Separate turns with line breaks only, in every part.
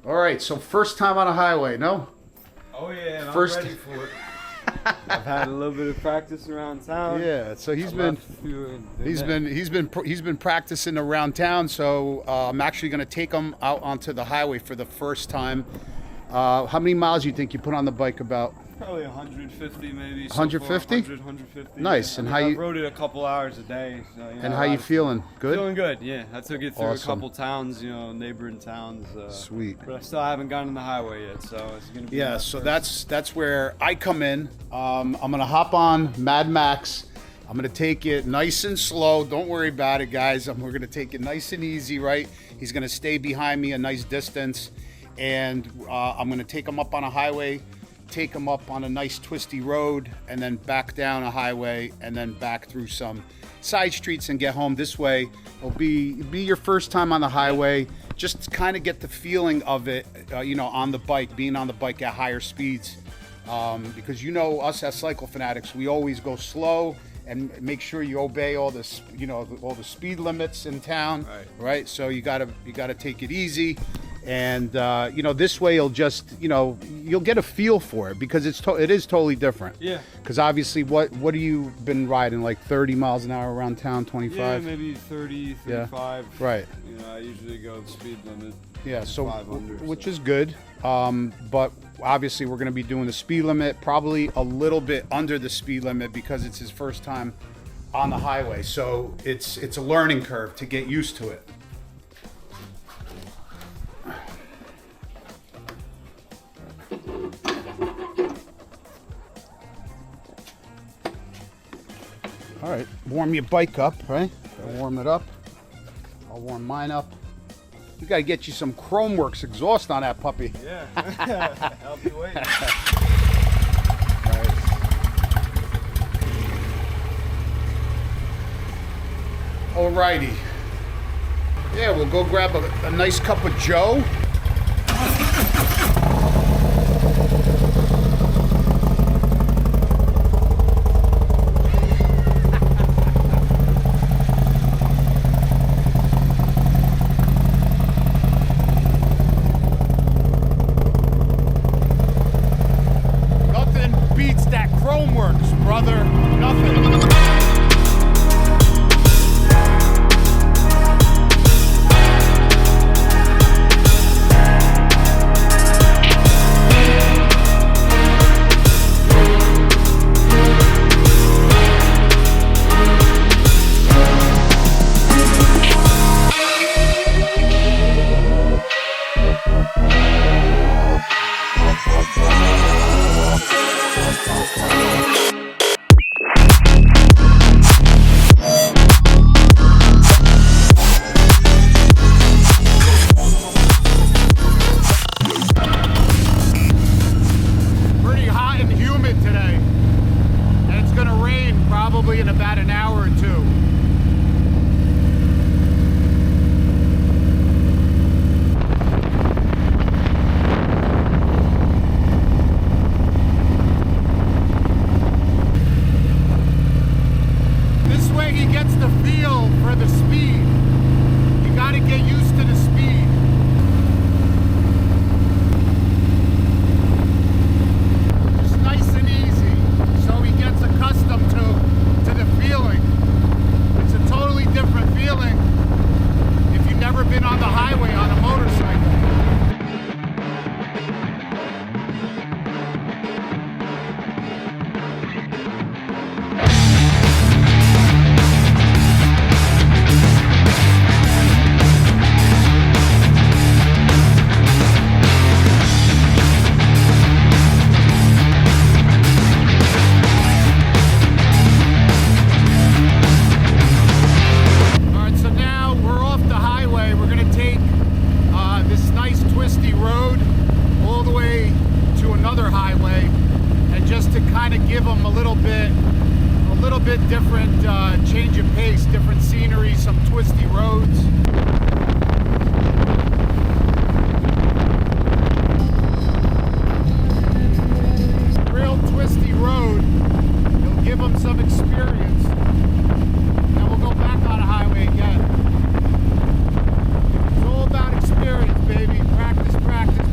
All right, so first time on a highway, no?
Oh yeah, and
First-
I'm ready for it. I've had a little bit of practice around town.
Yeah, so he's
been
practicing around town. So I'm actually going to take him out onto the highway for the first time. How many miles do you think you put on the bike? About
probably 150 maybe.
150?
150.
Nice.
Yeah.
And
I
how you
rode it a couple hours a day. So,
and how you feeling? Good.
Feeling good. Yeah, I took it through
Awesome.
a couple towns, neighboring towns.
Sweet.
But I still haven't gotten on the highway yet, so it's gonna be.
Yeah. So that's where I come in. I'm gonna hop on Mad Max. I'm gonna take it nice and slow. Don't worry about it, guys. We're gonna take it nice and easy, right? He's gonna stay behind me a nice distance, and I'm gonna take him up on a highway, take him up on a nice twisty road, and then back down a highway, and then back through some side streets and get home. This way, it'll be your first time on the highway. Just kind of get the feeling of it, on the bike, being on the bike at higher speeds. Because us as cycle fanatics, we always go slow and make sure you obey all this, all the speed limits in town, right? So you gotta take it easy, and this way you'll just, you'll get a feel for it, because it is totally different. Yeah. Because obviously, what have you been riding, like 30 miles an hour around town, 25?
Yeah, maybe 30, 35.
Yeah. Right.
I usually go the speed limit.
Yeah, so
500,
which is good. But obviously we're going to be doing the speed limit, probably a little bit under the speed limit, because it's his first time on the highway. So it's a learning curve to get used to it. All right, warm your bike up, right? Warm it up. I'll warm mine up. You gotta get you some Khrome Werks exhaust on that puppy.
Yeah, I'll be waiting.
Right. Alrighty. Yeah, we'll go grab a nice cup of Joe. Beats that Khrome Werks, brother. Nothing. Probably in about an hour or two. This way he gets the feel for the speed. You gotta get used to the speed. Just nice and easy, so he gets accustomed to the feeling. It's a totally different feeling if you've never been on the highway on a motorcycle. Highway, and just to kind of give them a little bit different change of pace, different scenery, some twisty roads. Real twisty road. It'll give them some experience. Then we'll go back on a highway again. It's all about experience, baby. Practice, practice,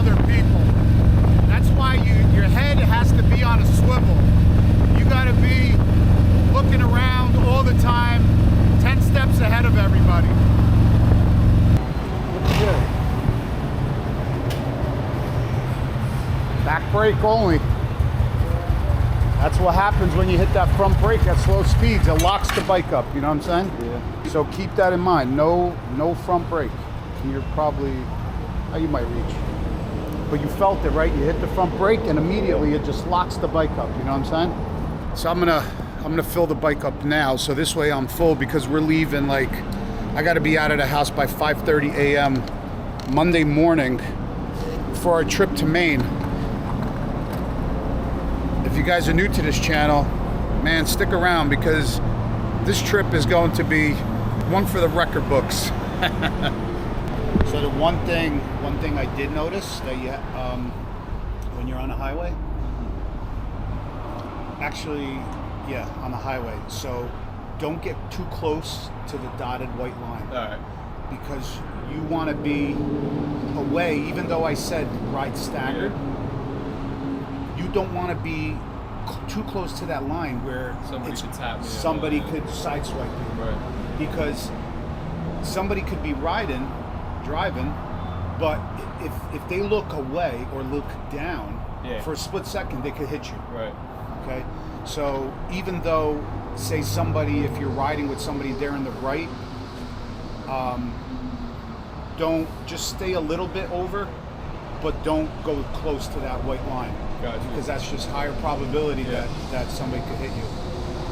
other people. That's why your head has to be on a swivel. You gotta be looking around all the time, 10 steps ahead of everybody. Okay. Back brake only. That's what happens when you hit that front brake at slow speeds. It locks the bike up, you know what I'm saying?
Yeah.
So keep that in mind. No front brake. You're probably, you might reach. But you felt it, right? You hit the front brake and immediately it just locks the bike up, you know what I'm saying? So I'm gonna fill the bike up now, so this way I'm full, because we're leaving, like, I gotta be out of the house by 5:30 a.m. Monday morning for our trip to Maine. If you guys are new to this channel, man, stick around, because this trip is going to be one for the record books. So the one thing I did notice that when you're on a highway, actually, yeah, on the highway. So don't get too close to the dotted white line.
All right.
Because you want to be away, even though I said ride staggered, you don't want to be too close to that line where
Somebody could tap me.
somebody could sideswipe you.
Right.
Because somebody could be driving, but if they look away or look down, for a split second, they could hit you.
Right.
Okay? So even though, say if you're riding with somebody there in the right, don't just stay a little bit over, but don't go close to that white line.
Gotcha.
Because that's just higher probability that somebody could hit you.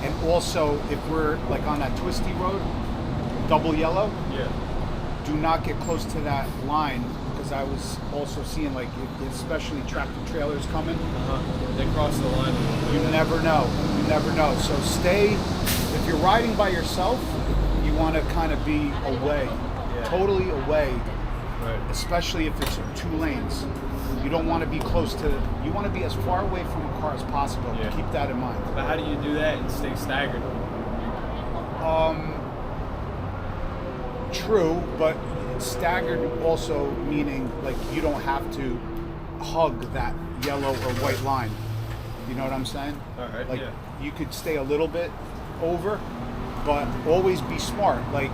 And also, if we're like on that twisty road, double yellow, do not get close to that line, because I was also seeing, like, especially tractor trailers coming.
They cross the line.
You never know. You never know. So stay, if you're riding by yourself, you want to kind of be away, totally away, especially if it's 2 lanes. You don't want to be close to, you want to be as far away from a car as possible. Keep that in mind.
But how do you do that and stay staggered?
True, but staggered also meaning, like, you don't have to hug that yellow or white line. You know what I'm saying?
All right.
Like, you could stay a little bit over, but always be smart. Like,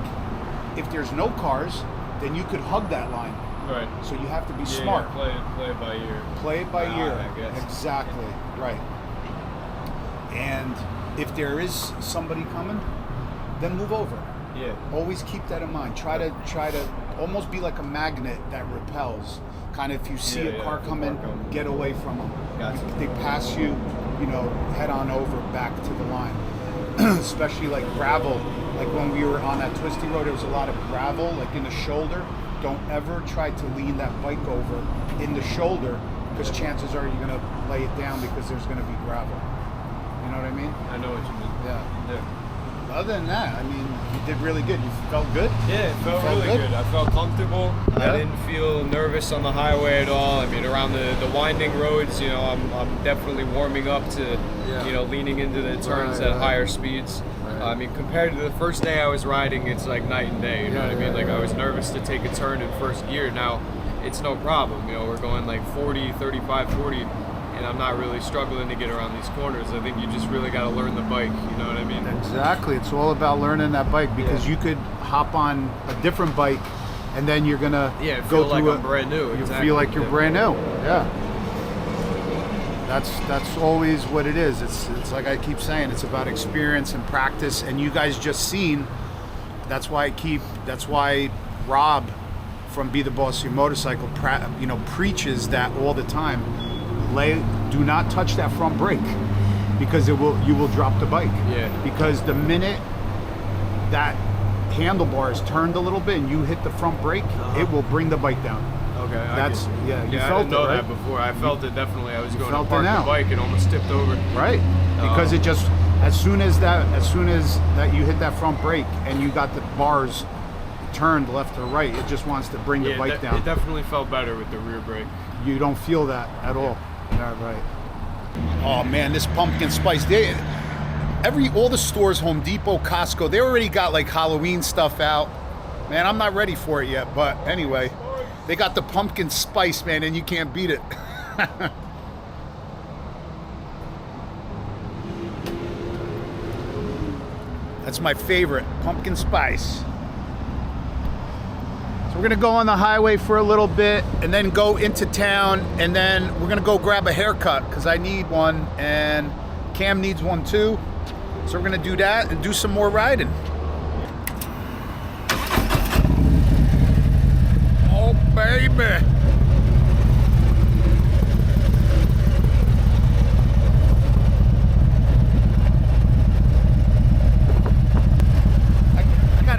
if there's no cars, then you could hug that line.
Right.
So you have to be smart.
Play it by ear.
Play it by ear.
I guess.
Exactly. Right. And if there is somebody coming, then move over.
Yeah.
Always keep that in mind. Try to almost be like a magnet that repels. Kind of, if you see a car coming, get away from them.
Gotcha.
They pass you, head on over back to the line. Especially like gravel. Like when we were on that twisty road, there was a lot of gravel, like in the shoulder. Don't ever try to lean that bike over in the shoulder, because chances are you're gonna lay it down, because there's gonna be gravel. You know what I mean?
I know what you mean.
Yeah. Other than that, I mean, you did really good. You felt good?
Yeah, it felt really good. I felt comfortable.
Yeah.
I didn't feel nervous on the highway at all. I mean, around the winding roads, I'm definitely warming up to, leaning into the turns at higher speeds. I mean, compared to the first day I was riding, it's like night and day, you know what I mean? Like, I was nervous to take a turn in first gear. Now, it's no problem, we're going like 40, 35, 40, and I'm not really struggling to get around these corners. I think you just really got to learn the bike, you know what I mean?
Exactly. It's all about learning that bike, because you could hop on a different bike, and then you're going to
go like I'm brand new.
You feel like you're brand new. Yeah. That's always what it is. It's like I keep saying, it's about experience and practice, and you guys just seen. That's why Rob from Be the Boss of Your Motorcycle preaches that all the time. Do not touch that front brake, because you will drop the bike. Yeah. Because the minute that handlebar is turned a little bit and you hit the front brake, it will bring the bike down.
Okay.
You felt
I didn't know
it, right?
that before. I felt it definitely. I was going to
felt
park
it now.
the bike and almost tipped over.
Right. Because it just, as soon as that you hit that front brake and you got the bars turned left or right, it just wants to bring the bike down.
It definitely felt better with the rear brake.
You don't feel that at all. Yeah, right. Oh man, this pumpkin spice. All the stores, Home Depot, Costco, they already got like Halloween stuff out. Man, I'm not ready for it yet, but anyway, They got the pumpkin spice, man, and you can't beat it. That's my favorite, pumpkin spice. So we're gonna go on the highway for a little bit and then go into town, and then we're gonna go grab a haircut because I need one and Cam needs one too. So we're gonna do that and do some more riding. Oh baby.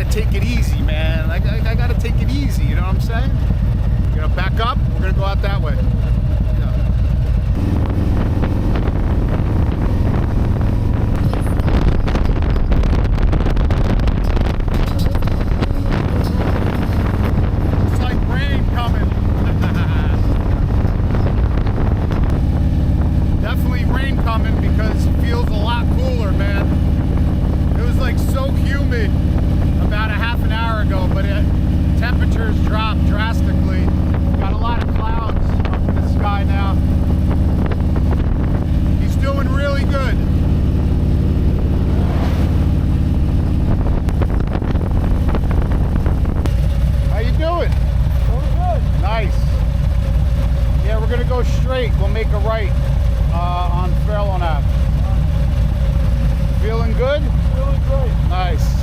Take it easy, man. I gotta take it easy, you know what I'm saying? We're gonna back up, we're gonna go out that way. It's like rain coming. Definitely rain coming because it feels a lot cooler, man. It was like so humid about a half an hour ago, but temperatures dropped drastically. Got a lot of clouds up in the sky now. He's doing really good. How you doing?
Doing good.
Nice. Yeah, we're gonna go straight. We'll make a right on Flannels Ave. Feeling good?
Feeling great.
Nice.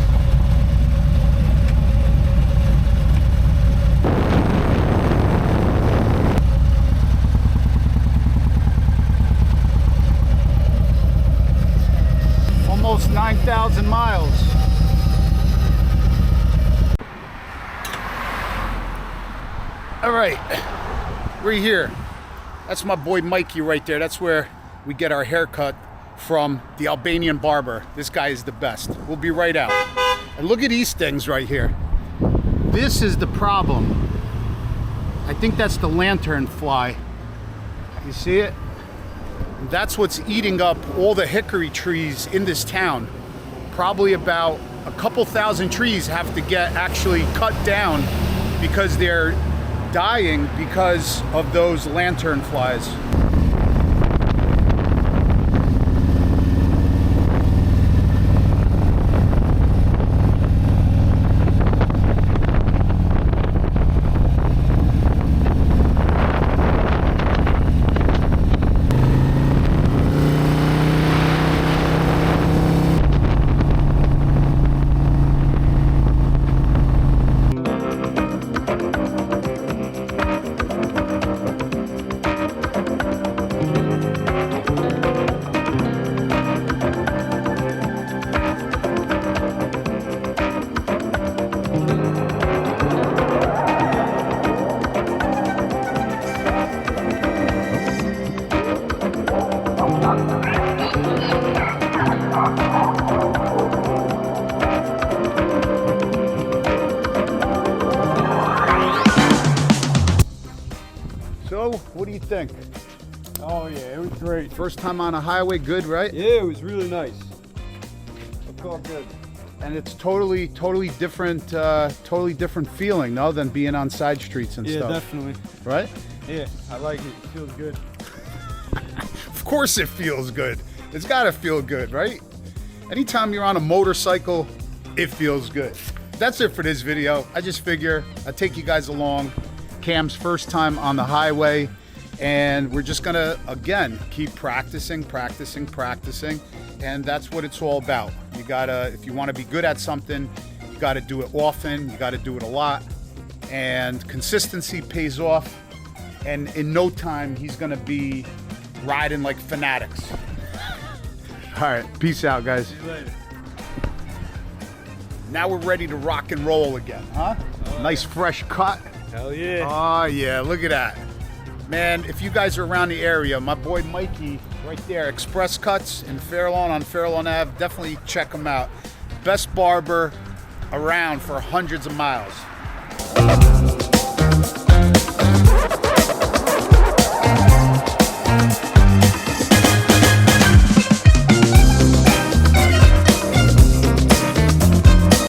Almost 9,000 miles. All right, we're here. That's my boy Mikey right there. That's where we get our haircut from, the Albanian barber. This guy is the best. We'll be right out. And look at these things right here. This is the problem. I think that's the lantern fly. You see it? That's what's eating up all the hickory trees in this town. Probably about a couple thousand trees have to get actually cut down because they're dying because of those lantern flies. So, what do you think?
Oh yeah, it was great.
First time on a highway, good, right?
Yeah, it was really nice. It felt good.
And it's totally different feeling, no, than being on side streets and
Yeah,
stuff.
definitely.
Right?
Yeah, I like it. It feels good.
Of course it feels good. It's gotta feel good, right? Anytime you're on a motorcycle, it feels good. That's it for this video. I just figure I'd take you guys along. Cam's first time on the highway, and we're just gonna, again, keep practicing, and that's what it's all about. You gotta, if you wanna be good at something, you gotta do it often, you gotta do it a lot, and consistency pays off, and in no time, he's gonna be riding like FANATIX. All right, peace out, guys.
See you later.
Now we're ready to rock and roll again, huh? Nice fresh cut.
Hell yeah.
Oh yeah, look at that. Man, if you guys are around the area, my boy Mikey right there, Express Cuts in Fairlawn on Fairlawn Ave, definitely check him out. Best barber around for hundreds of miles.